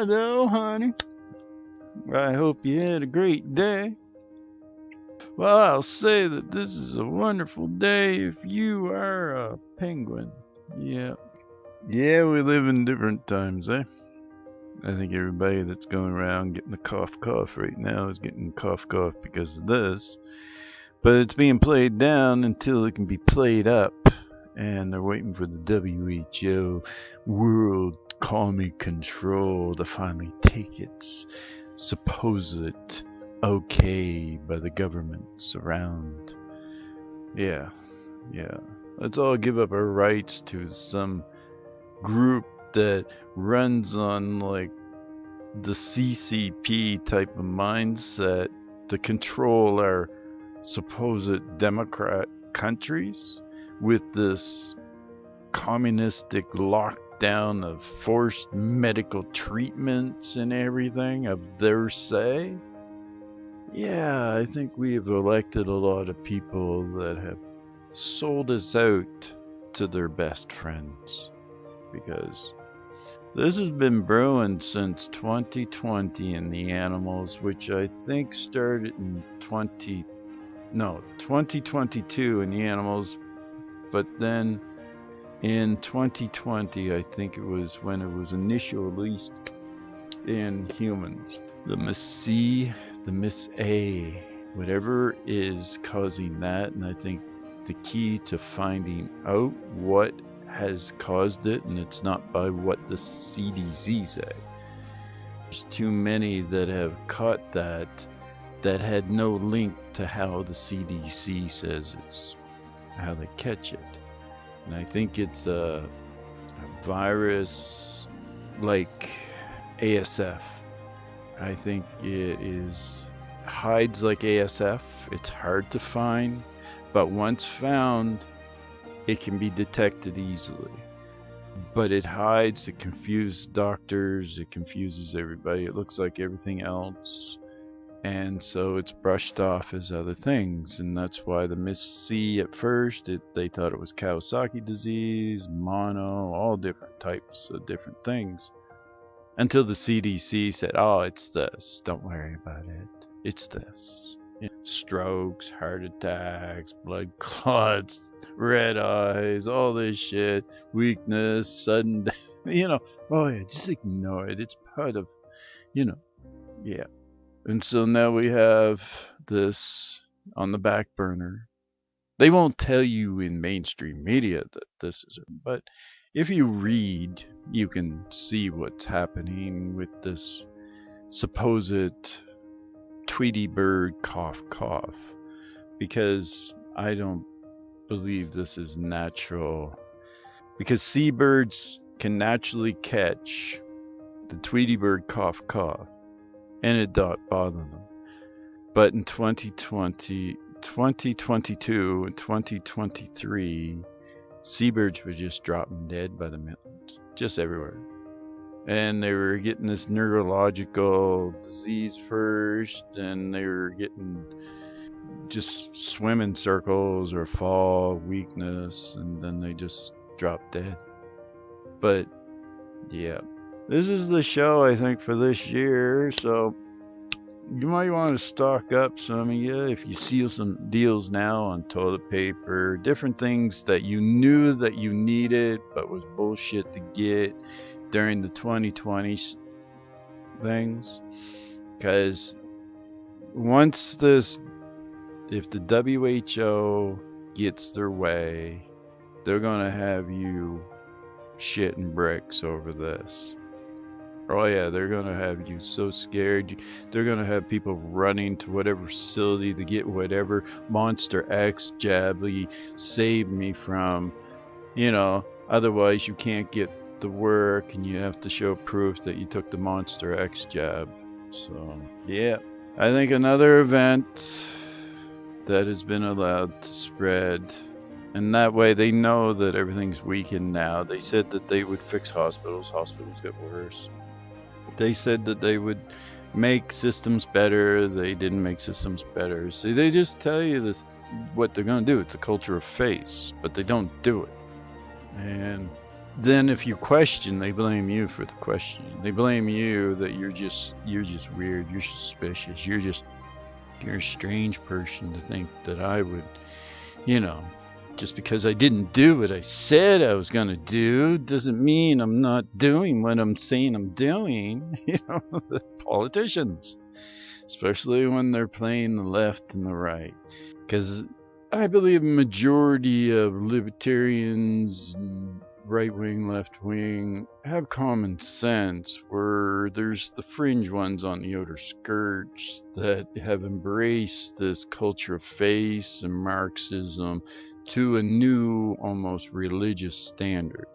though, honey. I hope you had a great day. Well, I'll say that this is a wonderful day if you are a penguin. Yeah. Yeah, we live in different times, eh? I think everybody that's going around getting the cough right now is getting cough because of this. But it's being played down until it can be played up. And they're waiting for the WHO, World Common Control, to finally take its supposed okay by the governments around. Yeah. Let's all give up our rights to some group that runs on like the CCP type of mindset to control our supposed democrat countries with this communistic lockdown of forced medical treatments and everything of their say. Yeah, I think we have elected a lot of people that have sold us out to their best friends, because this has been brewing since 2020 in the animals, which I think started in 2022 in the animals, but then in 2020, I think it was when it was initially released in humans. The Miss C, the Miss A, whatever is causing that, and I think the key to finding out what has caused it, and it's not by what the CDC say. There's too many that have caught that had no link to how the CDC says it's how they catch it. And I think it's a virus like ASF. I think it hides like ASF. It's hard to find, but once found, it can be detected easily. But it hides, it confuses doctors, it confuses everybody. It looks like everything else. And so it's brushed off as other things. And that's why the Miss C at first, they thought it was Kawasaki disease, mono, all different types of different things. Until the CDC said, oh, it's this. Don't worry about it. It's this. Strokes, heart attacks, blood clots, red eyes, all this shit, weakness, sudden death, oh yeah, just ignore it. It's part of, yeah. And so now we have this on the back burner. They won't tell you in mainstream media that this is, but if you read, you can see what's happening with this supposed Tweety bird cough, because I don't believe this is natural, because seabirds can naturally catch the Tweety bird cough, and it don't bother them. But in 2020, 2022 and 2023, seabirds were just dropping dead by the millions, just everywhere. And they were getting this neurological disease first, and they were getting just swimming circles or fall, weakness, and then they just drop dead. But yeah, this is the show I think for this year, so you might want to stock up some of you if you see some deals now on toilet paper, different things that you knew that you needed but was bullshit to get during the 2020 things. Because once if the WHO gets their way, they're gonna have you shitting bricks over this. Oh yeah, they're gonna have you so scared. They're gonna have people running to whatever facility to get whatever Monster X jab saved me from. Otherwise you can't get the work, and you have to show proof that you took the Monster X jab. So yeah, I think another event that has been allowed to spread, and that way they know that everything's weakened now. They said that they would fix hospitals. Hospitals get worse. They said that they would make systems better. They didn't make systems better. See, they just tell you this, what they're going to do. It's a culture of face, but they don't do it. And then if you question, they blame you for the question. They blame you that you're just weird, you're suspicious, you're a strange person to think that I would, you know, just because I didn't do what I said I was going to do doesn't mean I'm not doing what I'm saying I'm doing. The politicians, especially when they're playing the left and the right. Because I believe a majority of libertarians, right wing, left wing, have common sense, where there's the fringe ones on the outer skirts that have embraced this culture of face and Marxism to a new, almost religious standard.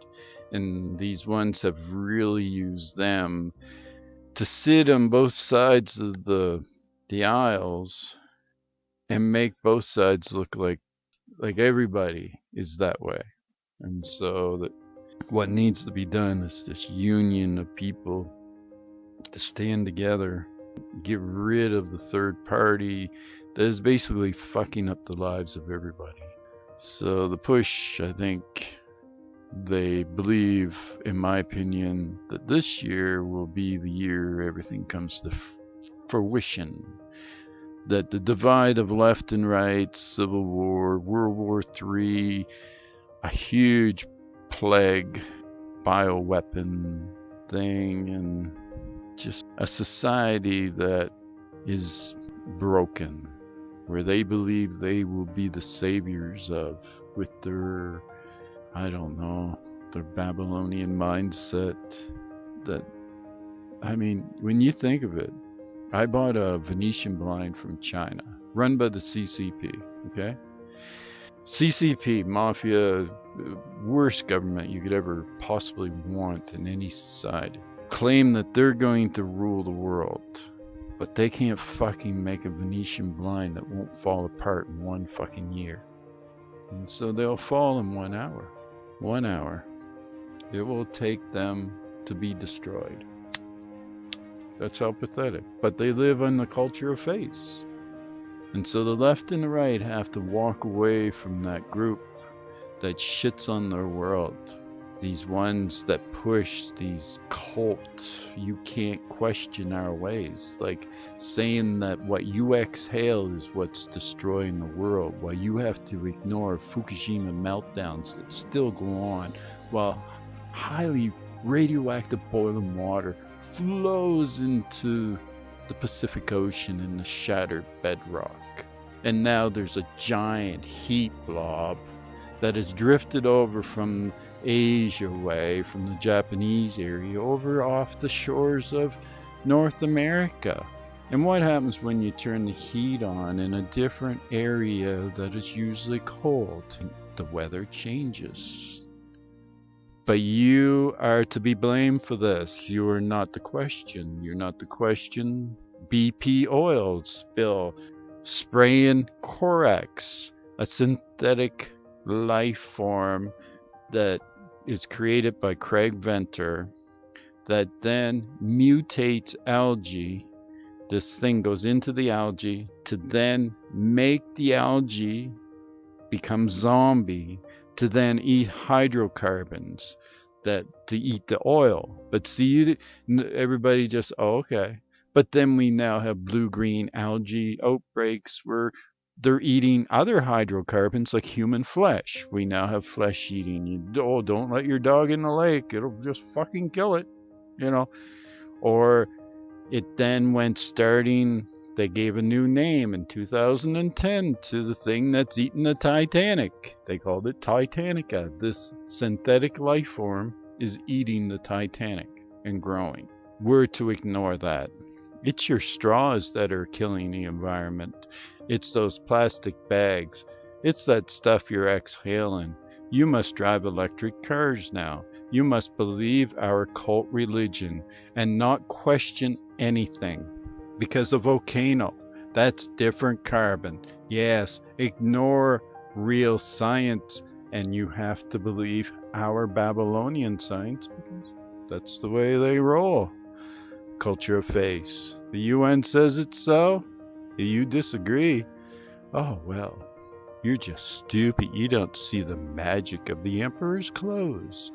And these ones have really used them to sit on both sides of the aisles and make both sides look like everybody is that way. And so that what needs to be done is this union of people to stand together, get rid of the third party that is basically fucking up the lives of everybody. So the push, I think they believe, in my opinion, that this year will be the year everything comes to fruition. That the divide of left and right, Civil War, World War III, a huge plague, bioweapon thing, and just a society that is broken, where they believe they will be the saviors of, with their, I don't know, their Babylonian mindset. That, I mean, when you think of it, I bought a Venetian blind from China, run by the CCP, okay? CCP, mafia, worst government you could ever possibly want in any society, claim that they're going to rule the world, but they can't fucking make a Venetian blind that won't fall apart in one fucking year. And so they'll fall in 1 hour. 1 hour. It will take them to be destroyed. That's how pathetic. But they live in the culture of face. And so the left and the right have to walk away from that group that shits on their world. These ones that push these cult, you can't question our ways. Like saying that what you exhale is what's destroying the world, while you have to ignore Fukushima meltdowns that still go on, while highly radioactive boiling water flows into the Pacific Ocean in the shattered bedrock. And now there's a giant heat blob that has drifted over from Asia way, from the Japanese area, over off the shores of North America. And what happens when you turn the heat on in a different area that is usually cold? The weather changes. But you are to be blamed for this. You are not the question. You're not the question. BP oil spill, spraying Corex, a synthetic life form that is created by Craig Venter, that then mutates algae. This thing goes into the algae to then make the algae become zombie, to then eat hydrocarbons, that to eat the oil. But see, everybody just, oh, okay. But then we now have blue-green algae outbreaks where they're eating other hydrocarbons like human flesh. We now have flesh eating. Oh, don't let your dog in the lake. It'll just fucking kill it, Or it then went starting, they gave a new name in 2010 to the thing that's eating the Titanic. They called it Titanica. This synthetic life form is eating the Titanic and growing. We're to ignore that. It's your straws that are killing the environment. It's those plastic bags. It's that stuff you're exhaling. You must drive electric cars now. You must believe our cult religion and not question anything. Because a volcano, that's different carbon. Yes, ignore real science, and you have to believe our Babylonian science, because that's the way they roll. Culture of face. The UN says it's so. You disagree. Oh, well, you're just stupid. You don't see the magic of the emperor's clothes.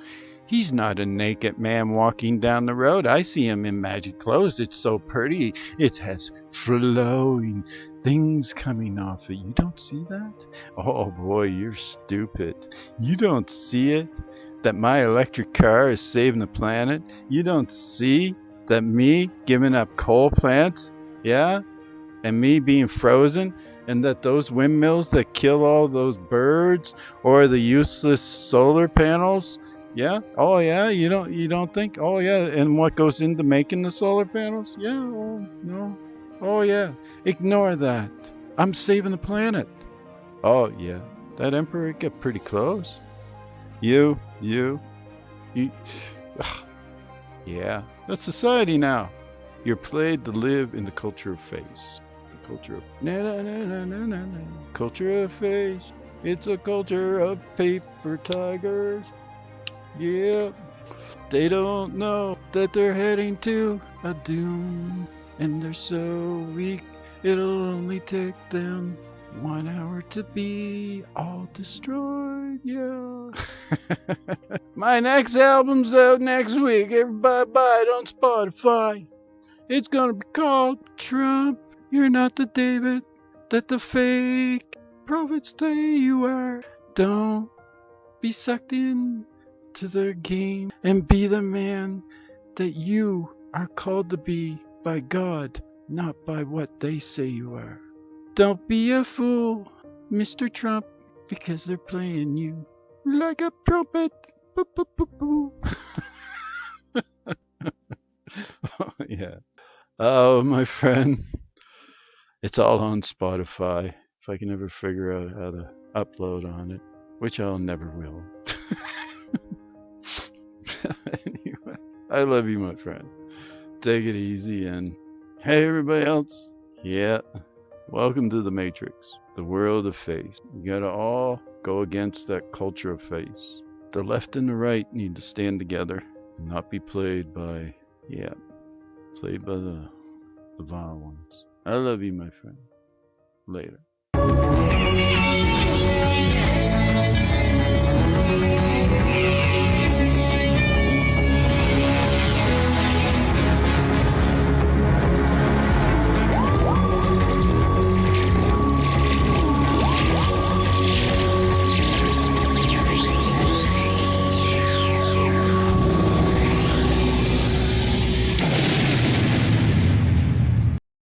He's not a naked man walking down the road. I see him in magic clothes. It's so pretty. It has flowing things coming off it. You don't see that? Oh boy, you're stupid. You don't see it? That my electric car is saving the planet? You don't see that me giving up coal plants? Yeah? And me being frozen? And that those windmills that kill all those birds? Or the useless solar panels? Yeah. Oh yeah. You don't think? Oh yeah. And what goes into making the solar panels? Yeah. Oh no. Oh yeah. Ignore that. I'm saving the planet. Oh yeah. That emperor got pretty close. You. Yeah. That's society now. You're played to live in the culture of face. The culture of culture of face. It's a culture of paper tigers. Yeah, they don't know that they're heading to a doom. And they're so weak, it'll only take them 1 hour to be all destroyed. Yeah. My next album's out next week. Everybody buy it on Spotify. It's gonna be called Trump. You're not the David that the fake prophets say you are. Don't be sucked in to their game and be the man that you are called to be by God, not by what they say you are. Don't be a fool, Mr. Trump, because they're playing you like a trumpet. Boo, boo, boo, boo. Oh, yeah. Oh, my friend. It's all on Spotify. If I can ever figure out how to upload on it, which I'll never will. Anyway, I love you, my friend. Take it easy, and hey, everybody else. Yeah, welcome to the Matrix, the world of face. You gotta all go against that culture of face. The left and the right need to stand together and not be played by, played by the vile ones. I love you, my friend. Later.